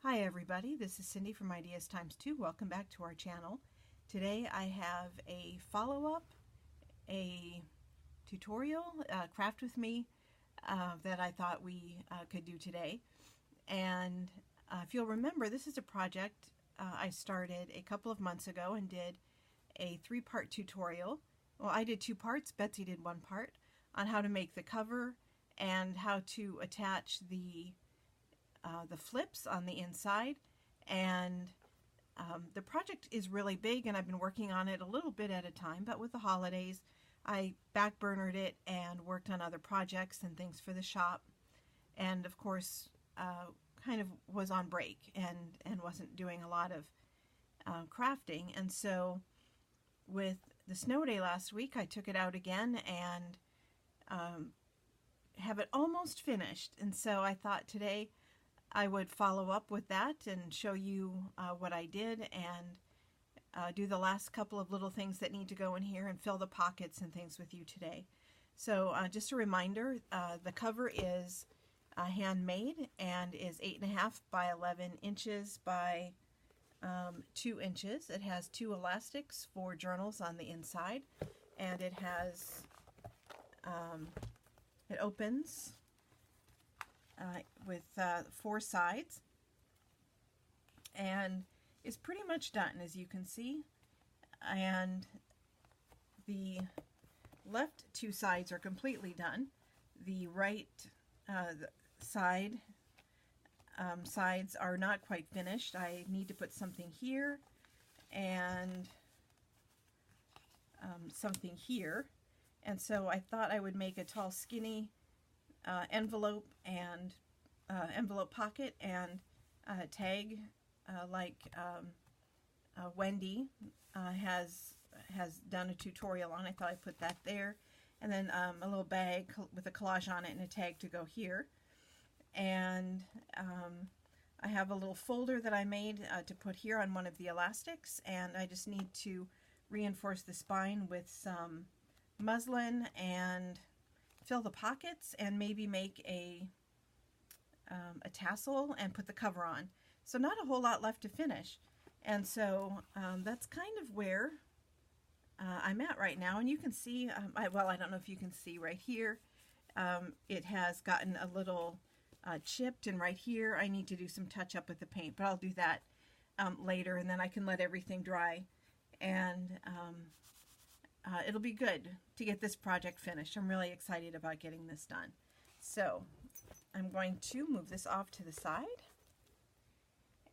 Hi everybody, this is Cindy from Ideas Times 2. Welcome back to our channel. Today I have a follow-up, a tutorial, craft with me, that I thought we could do today. And if you'll remember, this is a project I started a couple of months ago and did a 3-part tutorial. Well, I did 2 parts, Betsy did 1 part, on how to make the cover and how to attach the flips on the inside. And the project is really big and I've been working on it a little bit at a time, but with the holidays I backburnered it and worked on other projects and things for the shop, and of course kind of was on break and wasn't doing a lot of crafting. And so with the snow day last week I took it out again and have it almost finished, and so I thought today I would follow up with that and show you what I did and do the last couple of little things that need to go in here and fill the pockets and things with you today. So just a reminder, the cover is handmade and is 8.5 by 11 inches by 2 inches. It has 2 elastics for journals on the inside, and it has it opens with 4 sides, and is pretty much done, as you can see. And the left 2 sides are completely done. The right sides are not quite finished. I need to put something here and something here, and so I thought I would make a tall, skinny envelope and envelope pocket and tag like Wendy has done a tutorial on. I thought I'd put that there, and then a little bag with a collage on it and a tag to go here. And I have a little folder that I made to put here on one of the elastics, and I just need to reinforce the spine with some muslin and fill the pockets and maybe make a tassel and put the cover on. So not a whole lot left to finish, and so that's kind of where I'm at right now. And you can see, well, I don't know if you can see right here, it has gotten a little chipped, and right here I need to do some touch up with the paint, but I'll do that later, and then I can let everything dry, and it'll be good to get this project finished. I'm really excited about getting this done. So I'm going to move this off to the side,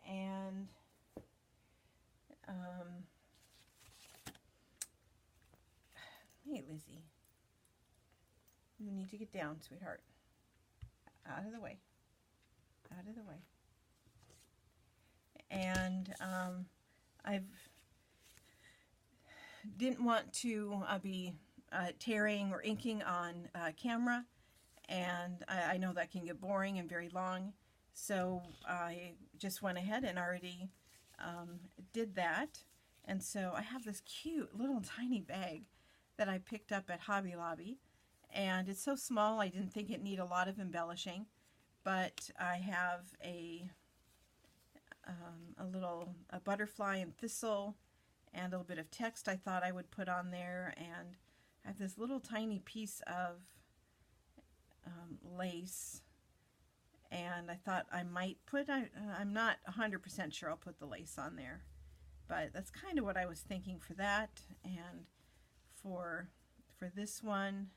and hey Lizzie, you need to get down, sweetheart. Out of the way. Out of the way. And I've didn't want to be tearing or inking on camera, and I know that can get boring and very long, so I just went ahead and already did that. And so I have this cute little tiny bag that I picked up at Hobby Lobby, and it's so small I didn't think it needed a lot of embellishing, but I have a little butterfly and thistle and a little bit of text I thought I would put on there, and I have this little tiny piece of lace, and I thought I might put, I'm not 100% sure I'll put the lace on there, but that's kind of what I was thinking for that. And for this one,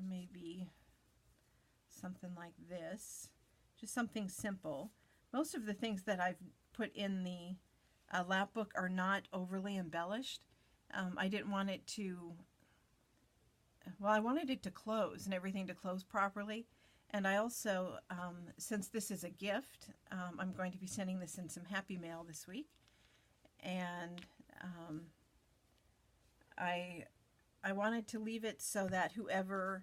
maybe something like this, just something simple. Most of the things that I've put in the lap book are not overly embellished. I didn't want it to, well, I wanted it to close and everything to close properly. And I also, since this is a gift, I'm going to be sending this in some Happy Mail this week, and I wanted to leave it so that whoever,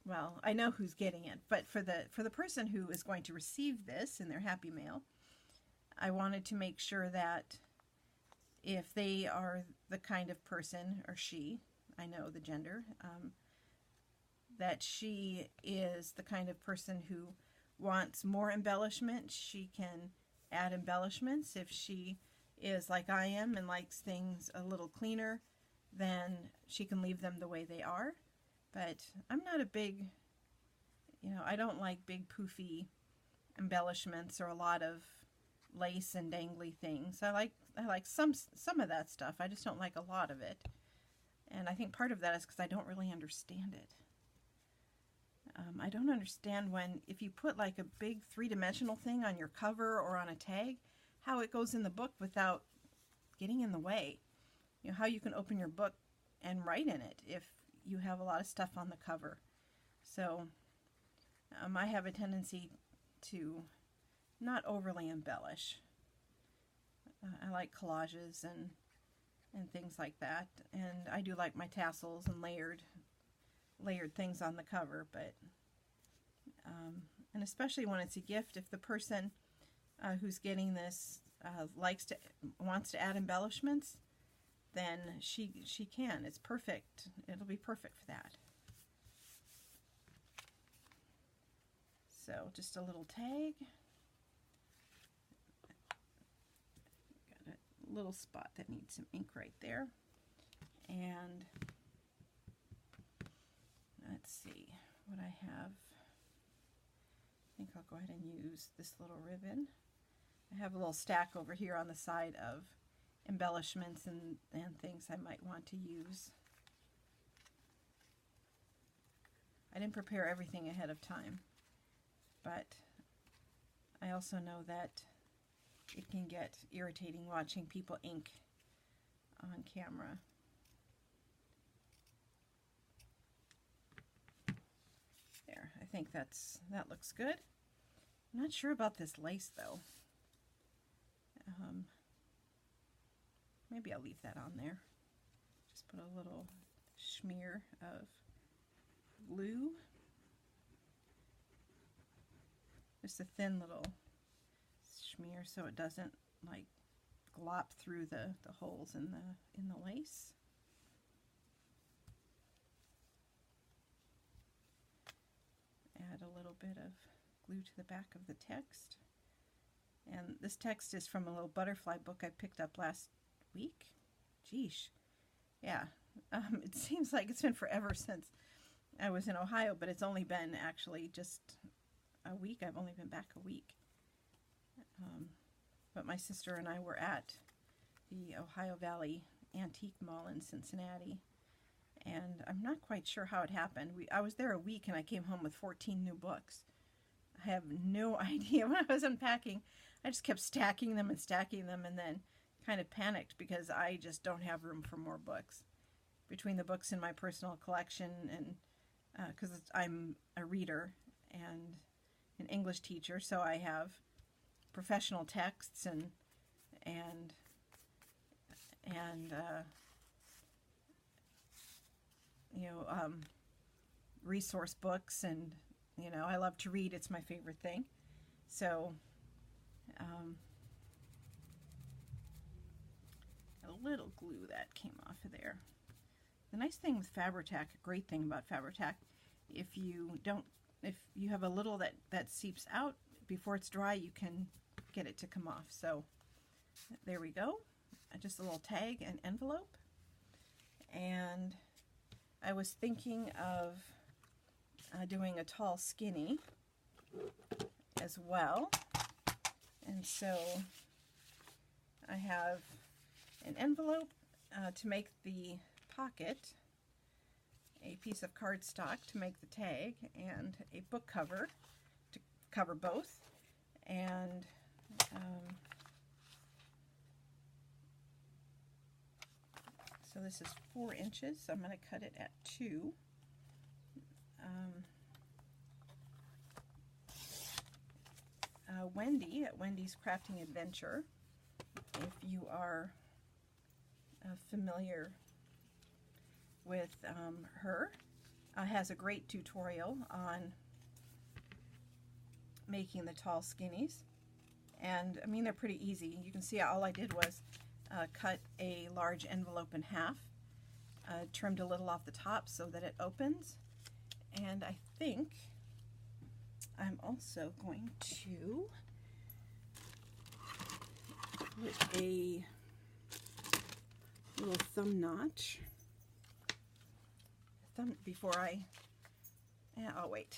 well, I know who's getting it, but for the person who is going to receive this in their Happy Mail, I wanted to make sure that if they are the kind of person, or she, I know the gender, that she is the kind of person who wants more embellishment, she can add embellishments. If she is like I am and likes things a little cleaner, then she can leave them the way they are. But I'm not a big, I don't like big poofy embellishments or a lot of lace and dangly things. I like some of that stuff. I just don't like a lot of it. And I think part of that is because I don't really understand it. I don't understand if you put like a big three-dimensional thing on your cover or on a tag, how it goes in the book without getting in the way. How you can open your book and write in it if you have a lot of stuff on the cover. So I have a tendency to not overly embellish. I like collages and things like that, and I do like my tassels and layered things on the cover, but and especially when it's a gift, if the person who's getting this wants to add embellishments, then she can. It's perfect. It'll be perfect for that. So just a little tag. Got a little spot that needs some ink right there. And let's see what I have. I think I'll go ahead and use this little ribbon. I have a little stack over here on the side of embellishments and things I might want to use. I didn't prepare everything ahead of time, but I also know that it can get irritating watching people ink on camera. There, I think that looks good. I'm not sure about this lace though. Maybe I'll leave that on there. Just put a little smear of glue. Just a thin little smear so it doesn't like glop through the holes in the lace. Add a little bit of glue to the back of the text. And this text is from a little butterfly book I picked up last week. Geesh. Yeah. It seems like it's been forever since I was in Ohio, but it's only been actually just a week. I've only been back a week. But my sister and I were at the Ohio Valley Antique Mall in Cincinnati, and I'm not quite sure how it happened. I was there a week and I came home with 14 new books. I have no idea. When I was unpacking, I just kept stacking them and then kind of panicked because I just don't have room for more books. Between the books in my personal collection and because I'm a reader and an English teacher, so I have professional texts and resource books, and I love to read. It's my favorite thing. So a little glue that came off of there. The nice thing with Fabri-Tac, a great thing about Fabri-Tac, if you have a little that seeps out before it's dry, you can get it to come off. So there we go. Just a little tag and envelope. And I was thinking of doing a tall skinny as well. And so I have an envelope to make the pocket, a piece of cardstock to make the tag, and a book cover to cover both. And so this is 4 inches, so I'm going to cut it at 2. Wendy at Wendy's Crafting Adventure, if you are familiar with her, has a great tutorial on making the tall skinnies. And I mean, they're pretty easy. You can see all I did was cut a large envelope in half, trimmed a little off the top so that it opens, and I think I'm also going to put a little thumb notch before I, oh wait,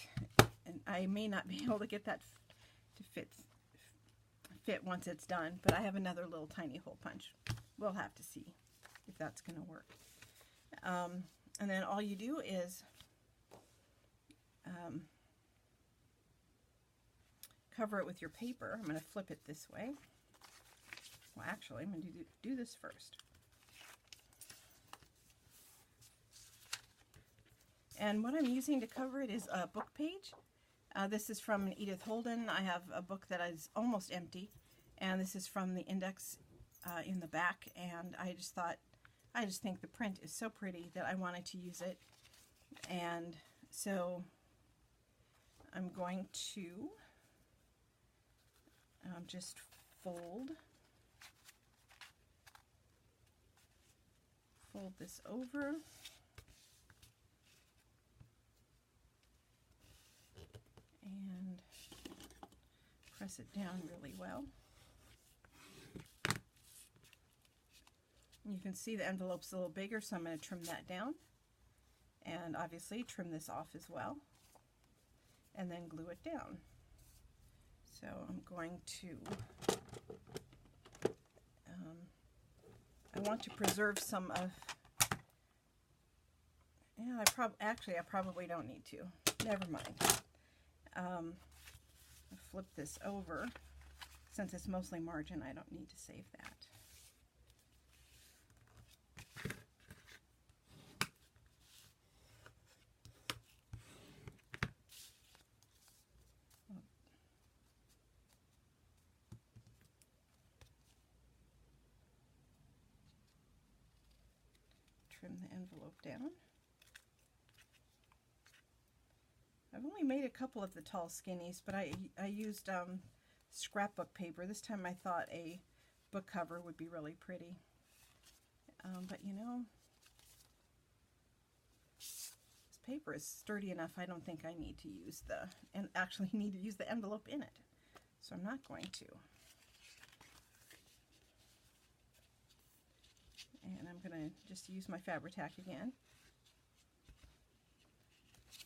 and I may not be able to get that to fit once it's done, but I have another little tiny hole punch. We'll have to see if that's going to work. And then all you do is cover it with your paper. I'm going to flip it this way. Well, actually, I'm going to do this first. And what I'm using to cover it is a book page. This is from Edith Holden. I have a book that is almost empty, and this is from the index in the back, and I just think the print is so pretty that I wanted to use it. And so I'm going to just fold this over. And press it down really well. You can see the envelope's a little bigger, so I'm going to trim that down. And obviously trim this off as well. And then glue it down. So I'm going to, I want to preserve some of, yeah, I probably don't need to. Never mind. I'll flip this over. Since it's mostly margin, I don't need to save that. Trim the envelope down. I've only made a couple of the tall skinnies, but I used scrapbook paper. This time I thought a book cover would be really pretty. But you know, this paper is sturdy enough. I don't think I need to use actually need to use the envelope in it. So I'm not going to. And I'm going to just use my Fabri-Tac again.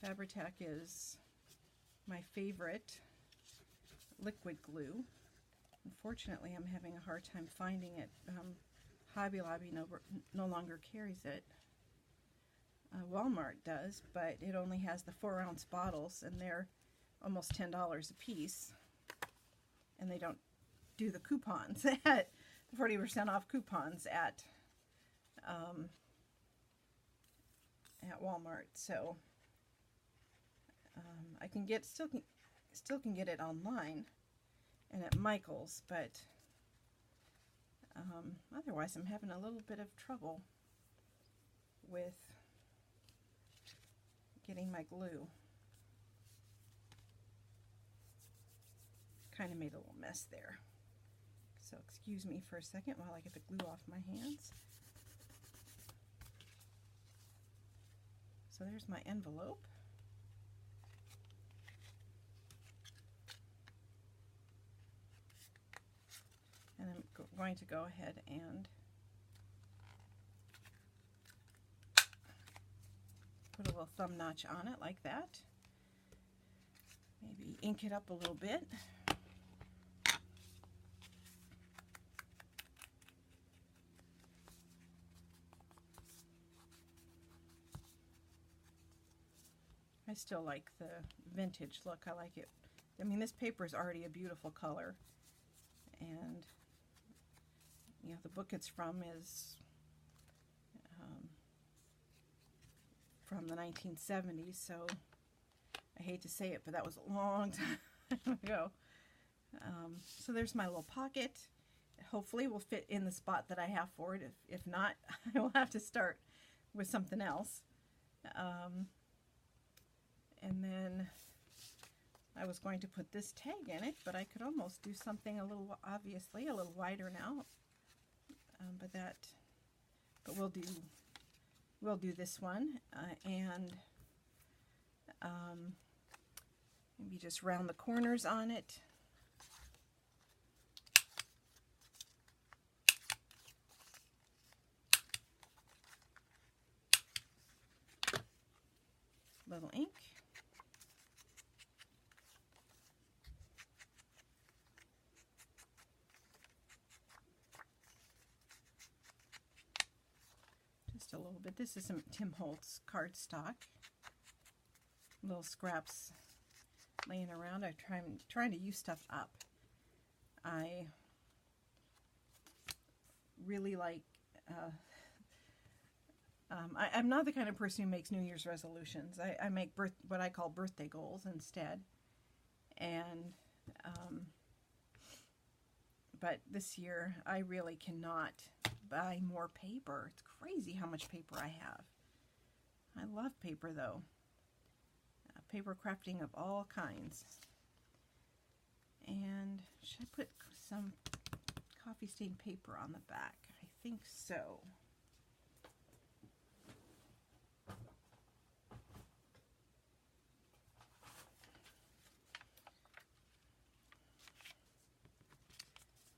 Fabri-Tac is my favorite liquid glue. Unfortunately, I'm having a hard time finding it. Hobby Lobby no longer carries it. Walmart does, but it only has the 4-ounce bottles, and they're almost $10 a piece. And they don't do the coupons, at 40% off coupons at Walmart. So I can still can get it online and at Michael's, but otherwise I'm having a little bit of trouble with getting my glue. Kind of made a little mess there. So excuse me for a second while I get the glue off my hands. So there's my envelope. And I'm going to go ahead and put a little thumb notch on it like that. Maybe ink it up a little bit. I still like the vintage look. I like it. I mean, this paper is already a beautiful color, and you know, the book it's from is from the 1970s, so I hate to say it, but that was a long time ago. So there's my little pocket. Hopefully it will fit in the spot that I have for it. If not, I will have to start with something else. And then I was going to put this tag in it, but I could almost do something a little, obviously, a little wider now. But we'll do this one, and Maybe just round the corners on it. Little ink. Just a little bit. This is some Tim Holtz cardstock. Little scraps laying around. I'm trying to use stuff up. I really like I'm not the kind of person who makes New Year's resolutions. I make what I call birthday goals instead. And but this year I really cannot buy more paper. It's crazy how much paper I have. I love paper though. Paper crafting of all kinds. And should I put some coffee stained paper on the back? I think so.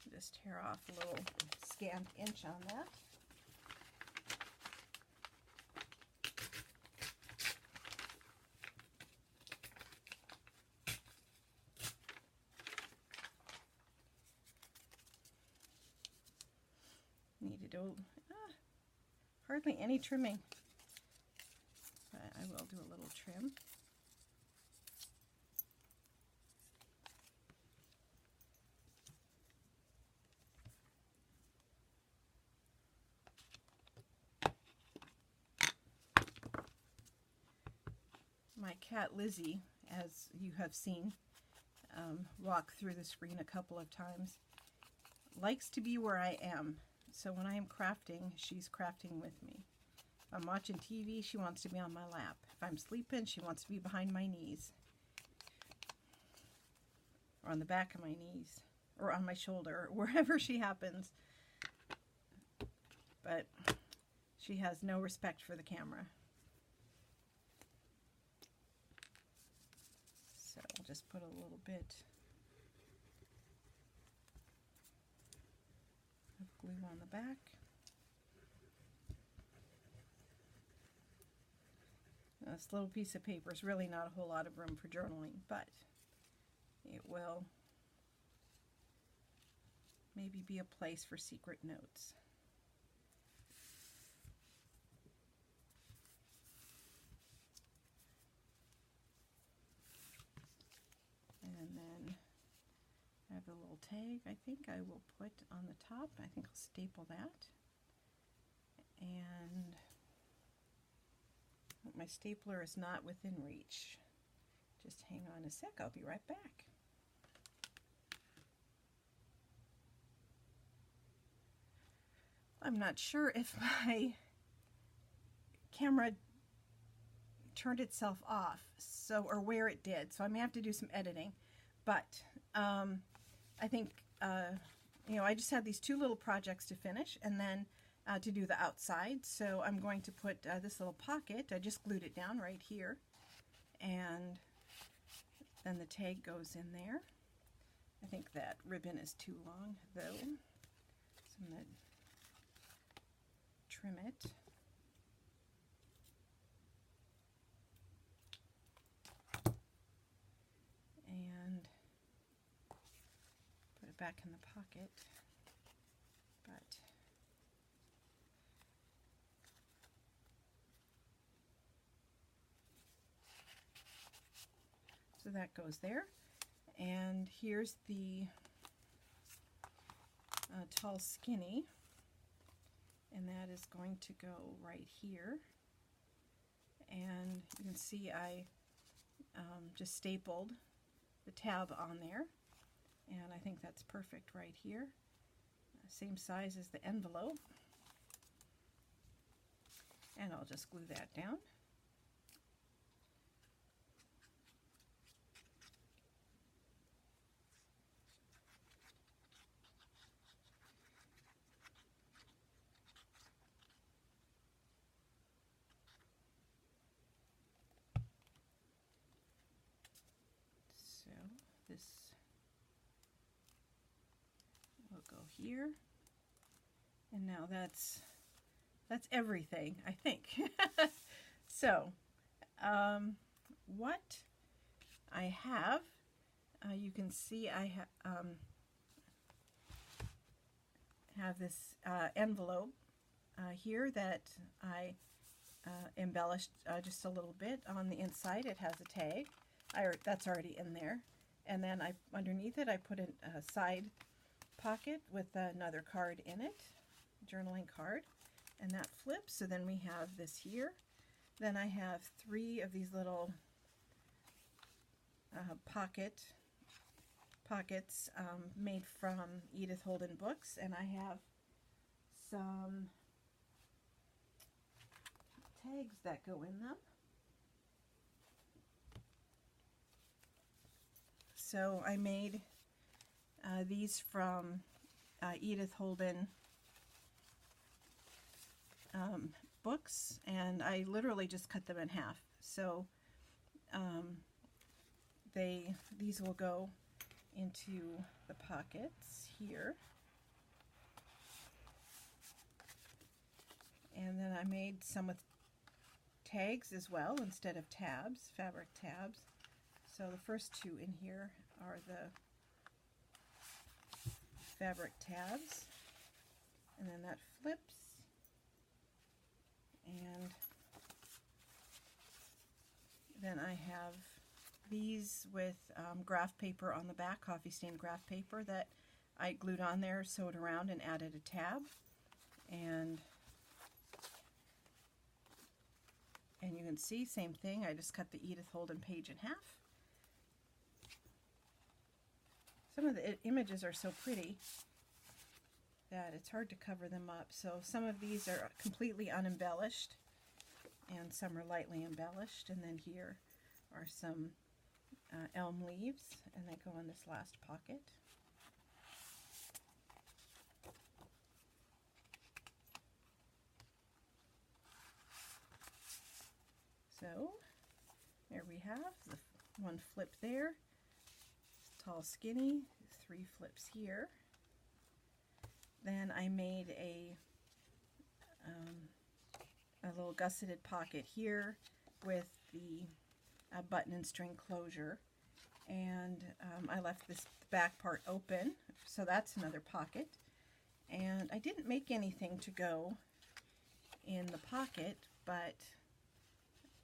Just tear off a little scant inch on that. Need to do hardly any trimming, but I will do a little trim. My cat Lizzie, as you have seen, walk through the screen a couple of times, likes to be where I am. So when I am crafting, she's crafting with me. If I'm watching TV, she wants to be on my lap. If I'm sleeping, she wants to be behind my knees, or on the back of my knees, or on my shoulder, or wherever she happens. But she has no respect for the camera. So I'll just put a little bit of glue on the back. This little piece of paper is really not a whole lot of room for journaling, but it will maybe be a place for secret notes. And then I have a little tag I think I will put on the top. I think I'll staple that. And my stapler is not within reach. Just hang on a sec, I'll be right back. I'm not sure if my camera turned itself off, so, or where it did, so I may have to do some editing. But I think, you know, I just had these two little projects to finish, and then to do the outside. So I'm going to put this little pocket. I just glued it down right here, and then the tag goes in there. I think that ribbon is too long though, so I'm going to trim it. And put it back in the pocket. But so that goes there. And here's the tall skinny, and that is going to go right here. And you can see I just stapled the tab on there, and I think that's perfect right here. Same size as the envelope. And I'll just glue that down. this will go here. And now that's everything, I think. So, what I have, you can see I have this envelope here that I embellished just a little bit. On the inside it has a tag. That's already in there. And then underneath it I put a side pocket with another card in it, journaling card, and that flips. So then we have this here. Then I have 3 of these little pockets made from Edith Holden books, and I have some tags that go in them. So I made these from Edith Holden books, and I literally just cut them in half. So these will go into the pockets here. And then I made some with tags as well instead of tabs, fabric tabs. So the first 2 in here are the fabric tabs, and then that flips, and then I have these with graph paper on the back, coffee stain graph paper that I glued on there, sewed around, and added a tab. And you can see, same thing, I just cut the Edith Holden page in half. Some of the images are so pretty that it's hard to cover them up. So some of these are completely unembellished, and some are lightly embellished. And then here are some elm leaves, and they go in this last pocket. So there we have the 1 flip there, tall skinny, 3 flips here. Then I made a little gusseted pocket here with the button and string closure, and I left this back part open, so that's another pocket. And I didn't make anything to go in the pocket, but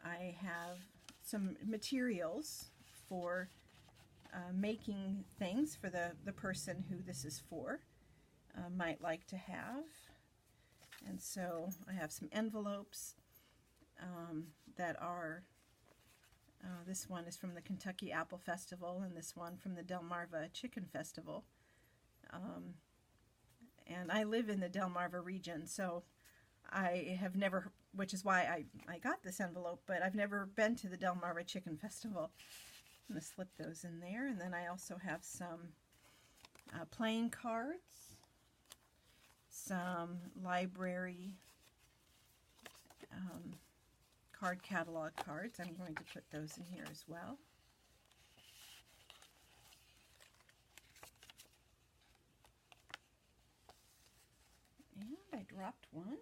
I have some materials for making things for the person who this is for might like to have. And so I have some envelopes that are, this one is from the Kentucky Apple Festival, and this one from the Delmarva Chicken Festival. And I live in the Delmarva region, so I have never, which is why I got this envelope, but I've never been to the Delmarva Chicken Festival. I'm going to slip those in there. And then I also have some playing cards, some library card catalog cards. I'm going to put those in here as well. And I dropped one.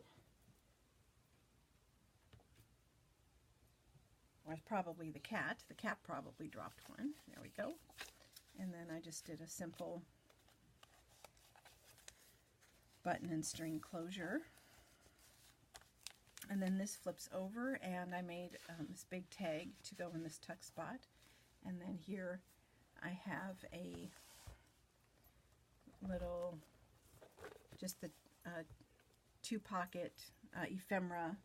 Or probably the cat. The cat probably dropped one. There we go. And then I just did a simple button and string closure. And then this flips over, and I made this big tag to go in this tuck spot. And then here I have a little, just the 2-pocket ephemera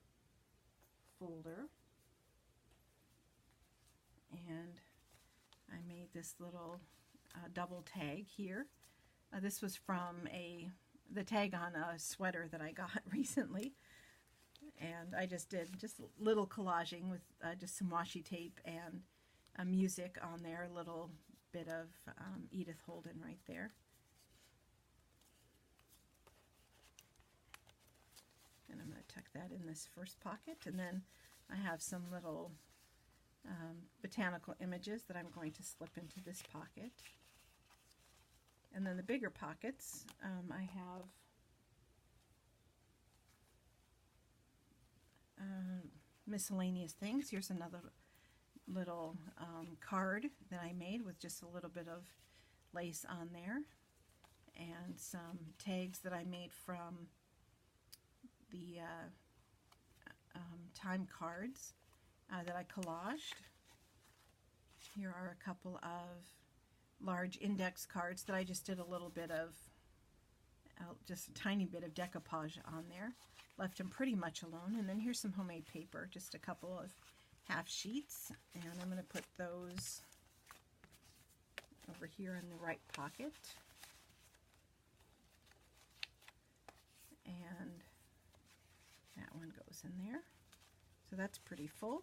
folder. And I made this little double tag here. This was from the tag on a sweater that I got recently. And I just did just little collaging with just some washi tape and music on there, a little bit of Edith Holden right there. And I'm going to tuck that in this first pocket, and then I have some little botanical images that I'm going to slip into this pocket. And then the bigger pockets, I have miscellaneous things. Here's another little card that I made with just a little bit of lace on there, and some tags that I made from the time cards that I collaged. Here are a couple of large index cards that I just did a little bit of, just a tiny bit of decoupage on there. Left them pretty much alone. And then here's some homemade paper, just a couple of half sheets, and I'm going to put those over here in the right pocket. And that one goes in there. So that's pretty full.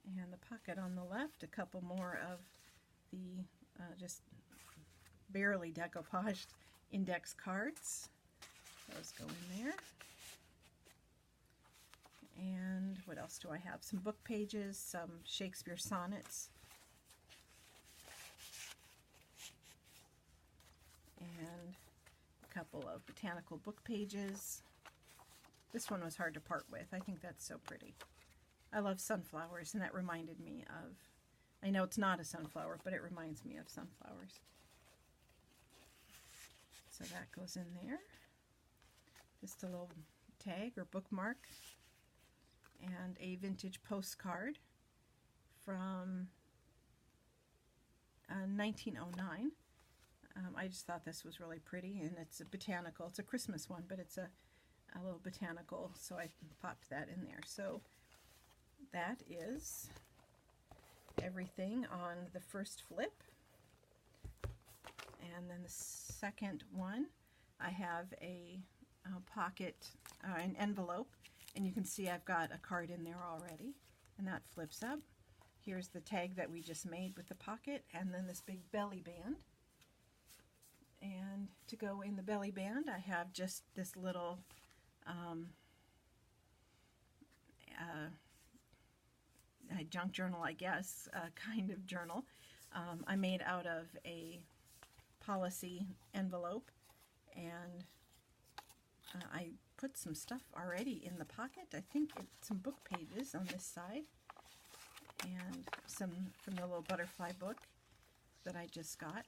And the pocket on the left, a couple more of the just barely decoupaged index cards. Those go in there. And what else do I have? Some book pages, some Shakespeare sonnets, and a couple of botanical book pages. This one was hard to part with. I think that's so pretty. I love sunflowers, and that reminded me of, I know it's not a sunflower, but it reminds me of sunflowers. So that goes in there. Just a little tag or bookmark, and a vintage postcard from 1909. I just thought this was really pretty, and it's a botanical. It's a Christmas one, but it's a little botanical, so I popped that in there. So that is everything on the first flip. And then the second one, I have a pocket, an envelope, and you can see I've got a card in there already, and that flips up. Here's the tag that we just made with the pocket, and then this big belly band. And to go in the belly band, I have just this little junk journal, I guess, kind of journal. I made out of a policy envelope, and I put some stuff already in the pocket. I think it's some book pages on this side, and some from the little butterfly book that I just got.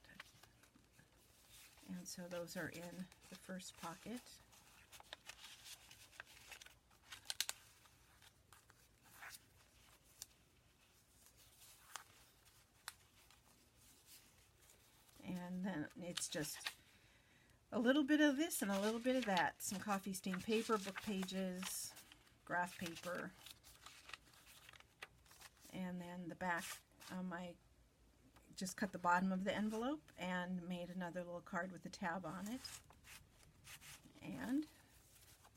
And so those are in the first pocket. And then it's just a little bit of this and a little bit of that. Some coffee stained paper, book pages, graph paper. And then the back, I just cut the bottom of the envelope and made another little card with a tab on it. And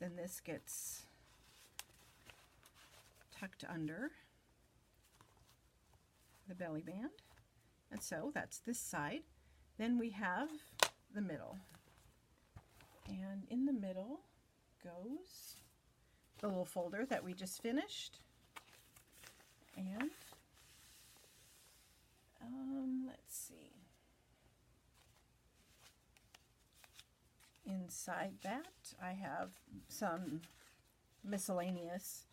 then this gets tucked under the belly band. And so that's this side. Then we have the middle. And in the middle goes the little folder that we just finished. And let's see. Inside that, I have some miscellaneous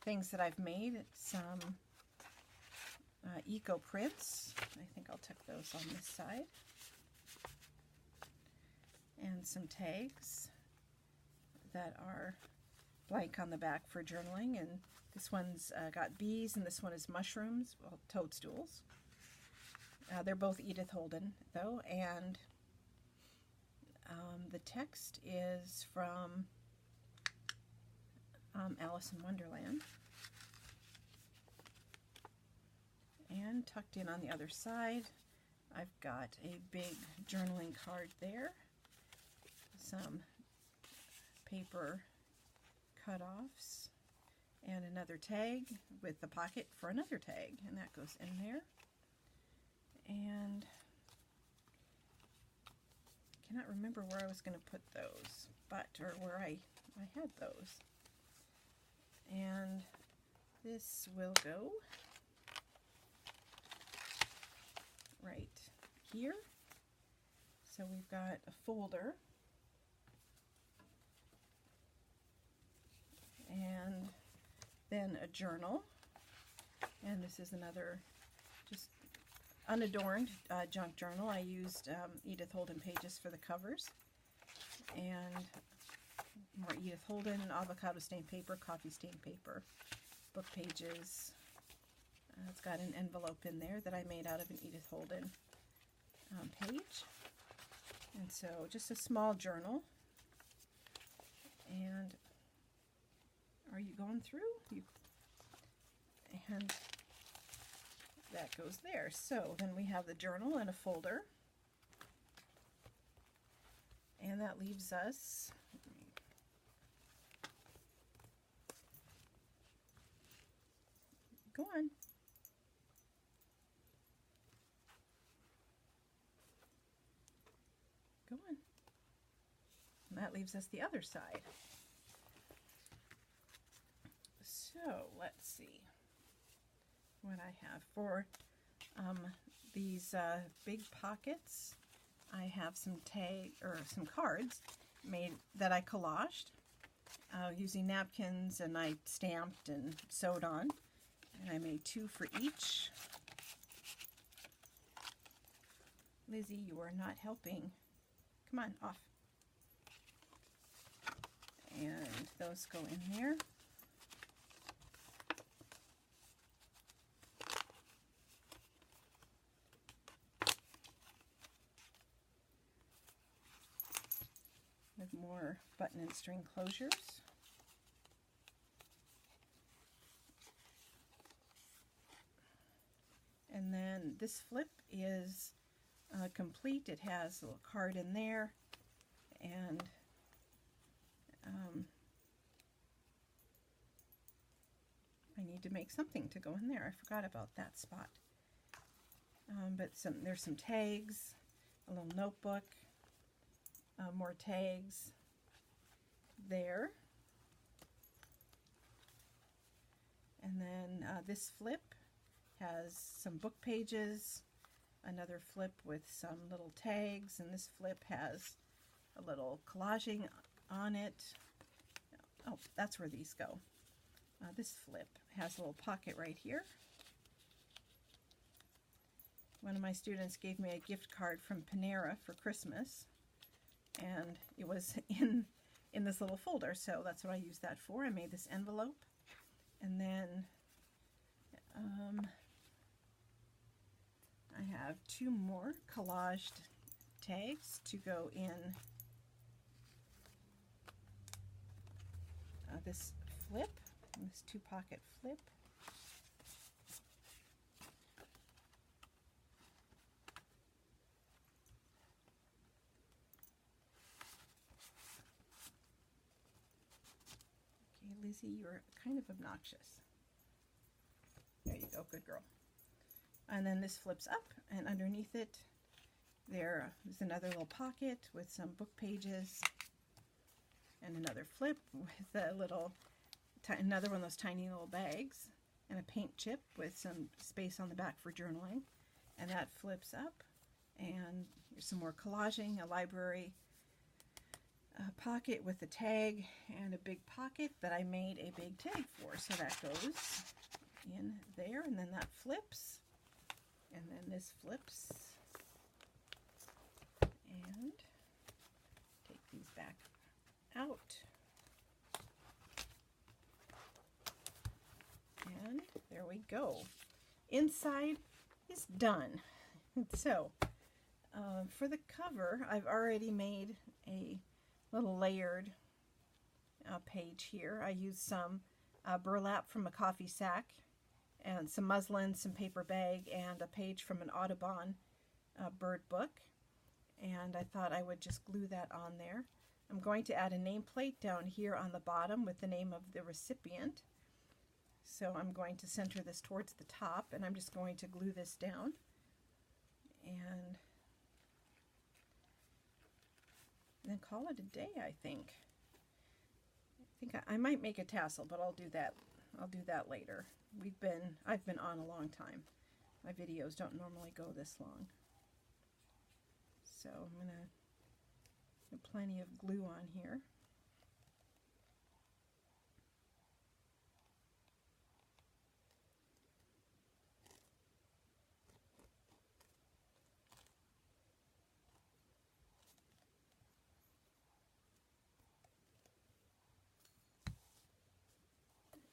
things that I've made. Some eco prints. I think I'll tuck those on this side. And some tags that are blank on the back for journaling. And this one's got bees, and this one is mushrooms, well, toadstools. They're both Edith Holden, though, and the text is from Alice in Wonderland. And tucked in on the other side, I've got a big journaling card there, some paper cut-offs, and another tag with the pocket for another tag, and that goes in there. And cannot remember where I was going to put those, or where I had those. And this will go right here. So we've got a folder, and then a journal, and this is another just unadorned junk journal. I used Edith Holden pages for the covers, and more Edith Holden, avocado stained paper, coffee stained paper, book pages. It's got an envelope in there that I made out of an Edith Holden page. And so just a small journal. And are you going through? And that goes there. So then we have the journal in a folder. And that leaves us, go on. Go on. And that leaves us the other side. So let's see what I have for these big pockets. I have some cards made that I collaged using napkins, and I stamped and sewed on. And I made 2 for each. Lizzie, you are not helping. Come on, off. And those go in there. With more button and string closures. And then this flip is complete. It has a little card in there, and I need to make something to go in there. I forgot about that spot. But there's some tags, a little notebook, more tags there. And then this flip has some book pages, another flip with some little tags, and this flip has a little collaging on it. Oh, that's where these go. This flip has a little pocket right here. One of my students gave me a gift card from Panera for Christmas, and it was in this little folder, so that's what I used that for. I made this envelope, and then I have 2 more collaged tags to go in this flip, this 2-pocket flip. Okay, Lizzie, you're kind of obnoxious. There you go, good girl. And then this flips up, and underneath it there is another little pocket with some book pages, and another flip with a little, another one of those tiny little bags, and a paint chip with some space on the back for journaling. And that flips up, and here's some more collaging, a library pocket with a tag, and a big pocket that I made a big tag for. So that goes in there, and then that flips. And then this flips, and take these back out, and there we go. Inside is done. So for the cover, I've already made a little layered page here. I used some burlap from a coffee sack, and some muslin, some paper bag, and a page from an Audubon bird book. And I thought I would just glue that on there. I'm going to add a nameplate down here on the bottom with the name of the recipient. So I'm going to center this towards the top, and I'm just going to glue this down. And then call it a day, I think. I might make a tassel, but I'll do that. I'll do that later. I've been on a long time. My videos don't normally go this long. So I'm going to put plenty of glue on here.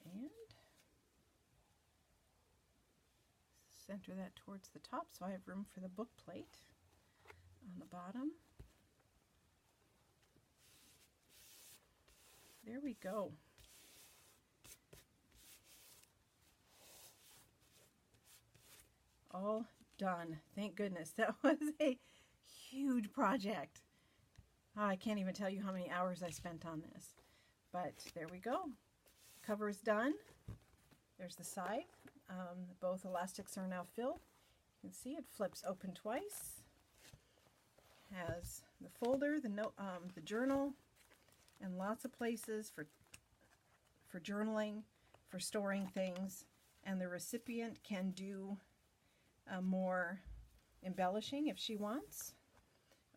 And center that towards the top so I have room for the book plate on the bottom. There we go. All done. Thank goodness. That was a huge project. Oh, I can't even tell you how many hours I spent on this. But there we go. Cover is done. There's the side. Both elastics are now filled. You can see it flips open twice. Has the folder, the note, the journal, and lots of places for journaling, for storing things. And the recipient can do more embellishing if she wants,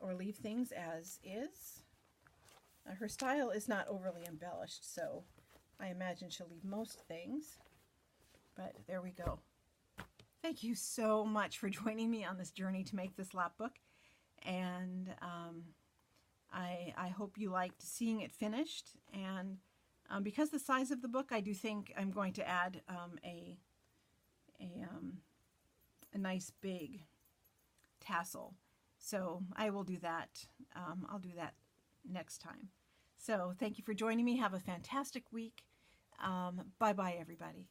or leave things as is. Her style is not overly embellished, so I imagine she'll leave most things. But there we go. Thank you so much for joining me on this journey to make this lap book. And I hope you liked seeing it finished. And because the size of the book, I do think I'm going to add a nice big tassel. So I will do that. I'll do that next time. So thank you for joining me. Have a fantastic week. Bye-bye, everybody.